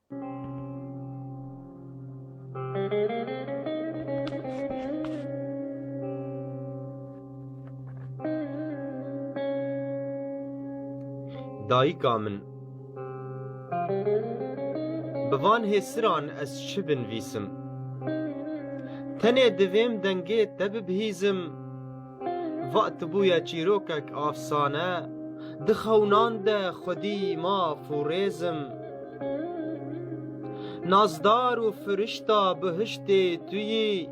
دایکا من بوان هسران از چه بنویسم تنه دویم دنگه تب بهیزم وقت بویا چیروکک افسانه دخونان ده خودی ما فوریزم نازدار و فرشتا بهشت تویی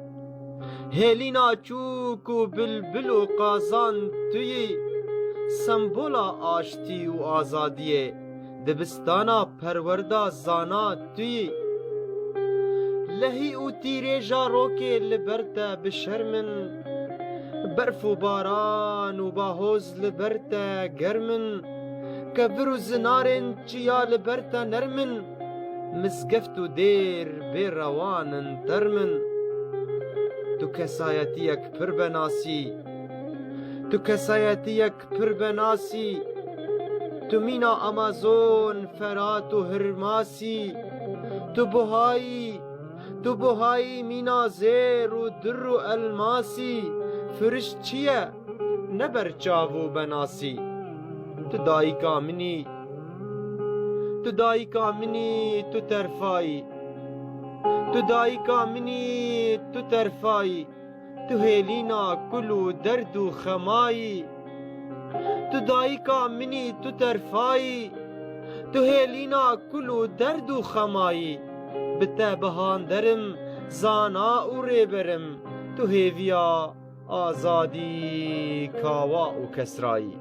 هلینا چوک و بلبل و قازان تویی سمبولا آشتی و آزادیه دبستانا پروردا زانا تویی لهی و تیره جاروکه لبرتا بشرمن برف و باران و باهوز لبرتا گرمن کبر و زنارن چیا لبرتا نرمن مزگفت و دیر بی روانن ترمن تو کسایتیک پر بناسی تو کسایتیک پر بناسی تو مینا آمازون فرات و هرماسی تو بهایی مینا زیر و در و الماسی فرش چیه نبر چاو و بناسی تو دایکا منی تو ترفایی تو دایکا منی تو ترفایی تو هلینا کلو درد و خمایی تو دایکا منی تو ترفایی تو هلینا کلو درد و خمایی بته بهان درم زانا و ریبرم تو هیویا آزادی کاوا و کسرایی